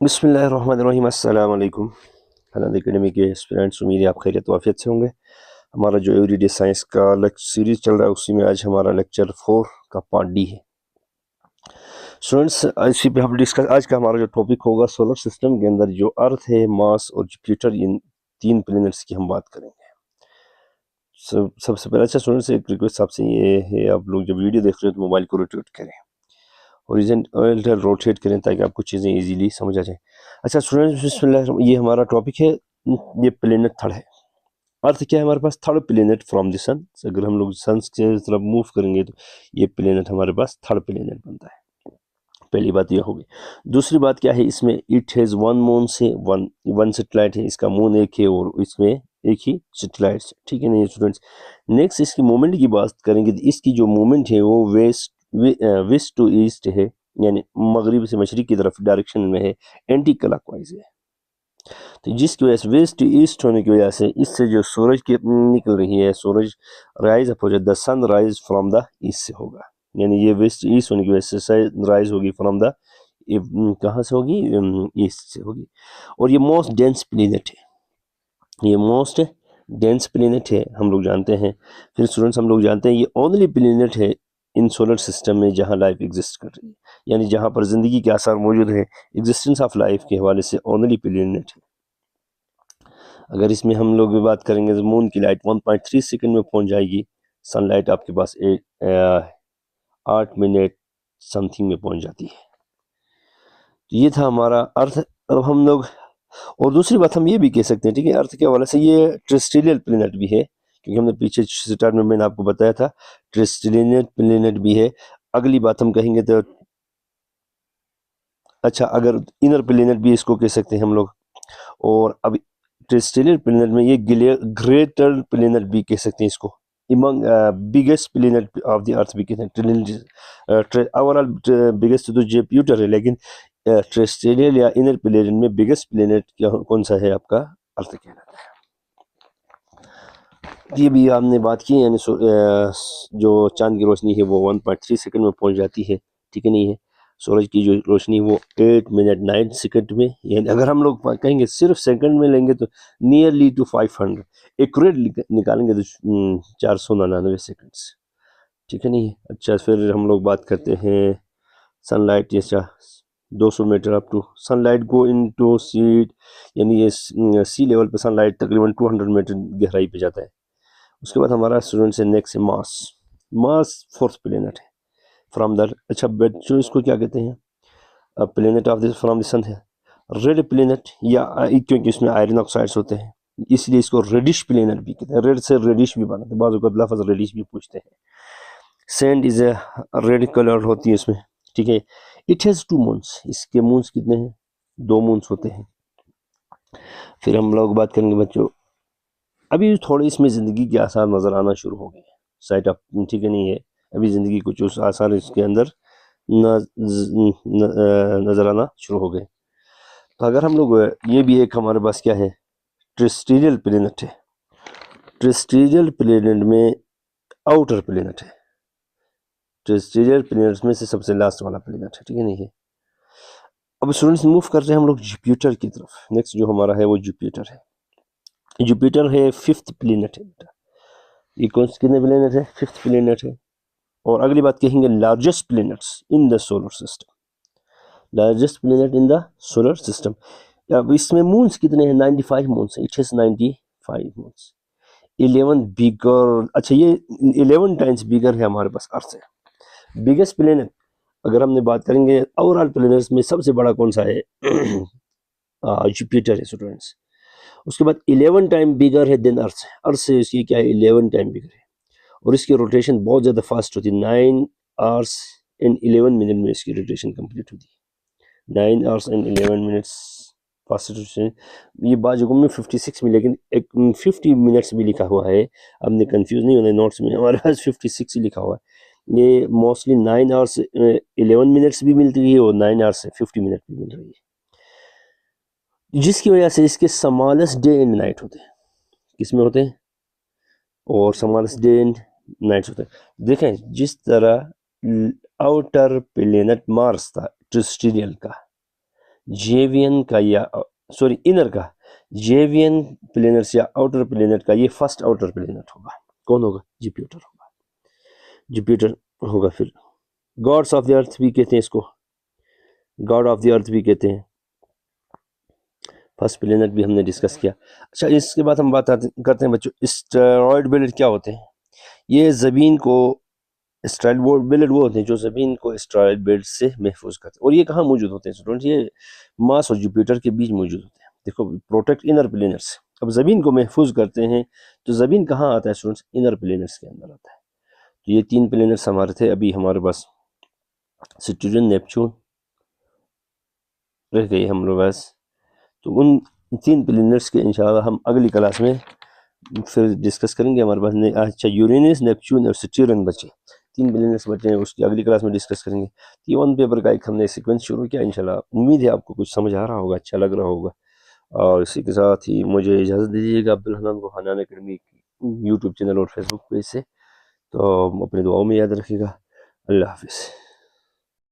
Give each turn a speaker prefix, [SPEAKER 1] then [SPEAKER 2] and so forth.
[SPEAKER 1] बिस्मिल्लाहिर्रहमानिर्रहीम अस्सलाम वालेकुम अनंत एकेडमी के स्टूडेंट्स, उम्मीद है आप खैरियत वाफियत से होंगे। हमारा जो एवरीडे साइंस का सीरीज चल रहा है उसी में आज हमारा लेक्चर 4 का पार्ट डी है। स्टूडेंट्स, इसी पे हम डिस्कस आज का हमारा जो टॉपिक होगा सोलर सिस्टम के अंदर जो अर्थ है, मार्स और जुपिटर, इन 3 प्लैनेट्स की हम बात करेंगे। सबसे पहले स्टूडेंट्स एक रिक्वेस्ट आपसे ये है, आप लोग जब वीडियो देख रहे हो तो मोबाइल को रोटेट करें, हॉरिजॉन्टल रोटेट करें ताकि आपको चीज़ें इजीली समझ आ जाए। अच्छा स्टूडेंट्स, बिस्मिल्लाह, ये हमारा टॉपिक है, ये प्लेनेट थर्ड है। अर्थ क्या है हमारे पास? थर्ड प्लेनेट फ्रॉम द सन। अगर हम लोग सन के तरफ मूव करेंगे तो ये प्लेनेट हमारे पास थर्ड प्लेनेट बनता है। पहली बात ये होगी। दूसरी बात क्या है, इसमें इट हैज़ वन मून से वन सेटेलाइट है, इसका मून एक है और इसमें एक ही सेटेलाइट है, ठीक है नहीं स्टूडेंट्स। नेक्स्ट इसकी मूवमेंट की बात करेंगे तो इसकी जो मूवमेंट है वो वेस्ट टू ईस्ट है, यानी मगरिब से मशरिक की तरफ डायरेक्शन में है, एंटी क्लॉकवाइज है। तो जिसकी वजह से वेस्ट टू ईस्ट होने की वजह से इससे जो सूरज की निकल रही है, सूरज राइज अप हो जाए, the sun rise from the east से होगा, यानी ये वेस्ट ईस्ट होने की वजह से राइज होगी फ्रॉम द, कहाँ से होगी? ईस्ट से होगी। और ये मोस्ट डेंस प्लेनेट है, ये मोस्ट डेंस प्लेनेट है, हम लोग जानते हैं। फिर स्टूडेंट्स हम लोग जानते हैं ये ओनली प्लेनेट है इन सोलर सिस्टम में जहाँ लाइफ एग्जिस्ट कर रही है, यानी जहाँ पर ज़िंदगी के आसार मौजूद है, एग्जिस्टेंस ऑफ लाइफ के हवाले से ओनली प्लेनेट है। अगर इसमें हम लोग भी बात करेंगे तो मून की लाइट 1.3 सेकंड में पहुंच जाएगी, सनलाइट आपके पास 8 मिनट समथिंग में पहुंच जाती है। तो ये था हमारा अर्थ। अब हम लोग, और दूसरी बात हम ये भी कह सकते हैं, ठीक है, अर्थ के हवाले से ये टेरेस्ट्रियल प्लेनेट भी है, क्योंकि हमने पीछे स्टार्ट में मैंने आपको बताया था टेरेस्ट्रियल प्लेनेट भी है। अगली बात हम कहेंगे तो, अच्छा, अगर इनर प्लेनेट भी इसको कह सकते हैं हम लोग। और अब टेरेस्ट्रियल प्लेनेट में ये ग्रेटर प्लेनेट भी कह सकते हैं इसको, among biggest planet of the earth भी कहते हैं। ओवरऑल बिगेस्ट तो जुपिटर है, लेकिन टेरेस्ट्रियल या इनर प्लेनेट में बिगेस्ट प्लेनेट कौन सा है? आपका अर्थ कहलाता है। ये भी आपने बात की, यानी जो चांद की रोशनी है वो 1.3 सेकंड में पहुंच जाती है, ठीक है नहीं है। सूरज की जो रोशनी वो 8 मिनट 9 सेकंड में, यानी अगर हम लोग कहेंगे सिर्फ सेकंड में लेंगे तो नियरली टू 500, एक्यूरेट निकालेंगे तो 499 सेकंड्स, ठीक है नहीं है। अच्छा, फिर हम लोग बात करते हैं सनलाइट, जैसा 200 metre up to sunlight go into seat, यानी ये सी लेवल पे सनलाइट तकरीबन 200 मीटर गहराई पे जाता है। उसके बाद हमारा स्टूडेंट है नेक्स्ट है मार्स। मार्स फोर्थ प्लेनेट है फ्रॉम द, अच्छा बच्चों इसको क्या कहते हैं? Planet of this from the sun है, रेड प्लेनेट, या क्योंकि इसमें आयरन ऑक्साइड्स होते हैं इसलिए इसको रेडिश प्लेनेट भी कहते हैं। रेड से रेडिश भी बनाते हैं, बाज़ औक़ात लफ्ज़ रेडिश भी पूछते हैं। Sand is a red colour होती है इसमें, ठीक है। इट हैज़ 2 मून्स, इसके मून्स कितने हैं? 2 मून्स होते हैं। फिर हम लोग बात करेंगे बच्चों, अभी थोड़े इसमें ज़िंदगी के आसार नज़र आना शुरू हो गए, साइट ऑफ, ठीक है नहीं है, अभी ज़िंदगी कुछ आसार इसके अंदर नज़र आना शुरू हो गए। तो अगर हम लोग, ये भी एक हमारे पास क्या है, टेरेस्ट्रियल प्लेनेट है। टेरेस्ट्रियल प्लेनेट में आउटर प्लेनेट है, टेरेस्ट्रियल प्लेनेट्स में से सबसे लास्ट वाला प्लेनेट है, ठीक है नहीं है। अब स्टूडेंट्स मूव कर रहे हैं हम लोग जुपिटर की तरफ। नेक्स्ट जो हमारा है वो जुपिटर है। जुपिटर है 5th प्लेनेट है बेटा। ये कौन से कितने प्लेनेट है? 5th प्लेनेट है। और अगली बात कहेंगे largest planets in the solar system, largest planet in the solar system. अब इसमें मून्स कितने हैं? 95 मून्स है, इट हैज 95 मून्स। 11 बिगर, अच्छा ये 11 टाइम्स बिगर है हमारे पास अर्थ से। बिगेस्ट प्लेनेट अगर हमने बात करेंगे ओवरऑल प्लेनेट्स में सबसे बड़ा कौन सा है? जुपिटर है स्टूडेंट्स। उसके बाद 11 टाइम बिगर है देन अर्थ से, अर्थ से इसकी क्या है? 11 टाइम बिगर है। और इसकी रोटेशन बहुत ज़्यादा फास्ट होती है, 9 आवर्स एंड 11 मिनट में इसकी रोटेशन कंप्लीट होती है। 9 hours and 11 minutes fast rotation. ये बात जगहों में 56 में, लेकिन एक 50 मिनट्स भी लिखा हुआ है, हमने कंफ्यूज नहीं होना है, नोट्स में हमारे पास 56 ही लिखा हुआ है। ये मोस्टली 9 आवर्स 11 मिनट्स भी मिलती है और 9 आवर्स 50 मिनट भी मिल रही है, जिसकी वजह से इसके स्मॉलेस्ट डे एंड नाइट होते हैं। किसमें होते हैं? और स्मॉलेस्ट डे एंड नाइट्स होते हैं। देखें जिस तरह आउटर प्लेनेट मार्स था टेरेस्ट्रियल का, जेवियन का या सॉरी इनर का, जेवियन प्लेनेट्स या आउटर प्लेनेट का ये फर्स्ट आउटर प्लेनेट होगा। कौन होगा? जुपिटर होगा, जुपिटर होगा। फिर गॉड्स ऑफ द अर्थ भी कहते हैं इसको, गॉड ऑफ द अर्थ भी कहते हैं। फर्स्ट प्लेनेट भी हमने डिस्कस किया। अच्छा, इसके बाद हम बात करते हैं बच्चों, एस्टेरॉयड बेल्ट क्या होते हैं? ये ज़मीन को, एस्टेरॉयड बेल्ट वो होते हैं जो ज़मीन को एस्टेरॉयड बेल्ट से महफूज करते हैं। और ये कहाँ मौजूद होते हैं स्टूडेंट? ये मार्स और जुपिटर के बीच मौजूद होते हैं। देखो, प्रोटेक्ट इनर प्लेनेट्स, अब ज़मीन को महफूज करते हैं, तो ज़मीन कहाँ आता है स्टूडेंट्स? इनर प्लेनेट्स के अंदर आता है। तो ये 3 प्लेनेट्स हमारे थे। अभी हमारे पास सैटर्न, नेपच्यून रह गई हम लोग पास। तो उन 3 प्लेनेट्स के इंशाल्लाह हम अगली क्लास में फिर डिस्कस करेंगे। हमारे पास अच्छा यूरेनस, नेपच्यून और सैटर्न बचे, 3 प्लेनेट्स बचे हैं, उसकी अगली क्लास में डिस्कस करेंगे। तो 1 पेपर का एक हमने सीक्वेंस शुरू किया। इंशाल्लाह उम्मीद है आपको कुछ समझ आ रहा होगा, अच्छा लग रहा होगा। और इसी के साथ ही मुझे इजाज़त दीजिएगा अब्दुल हन्नान को हन्नान अकेडमी यूट्यूब चैनल और फेसबुक पेज से। तो अपने दुआओं में याद रखिएगा। अल्लाह हाफिज़।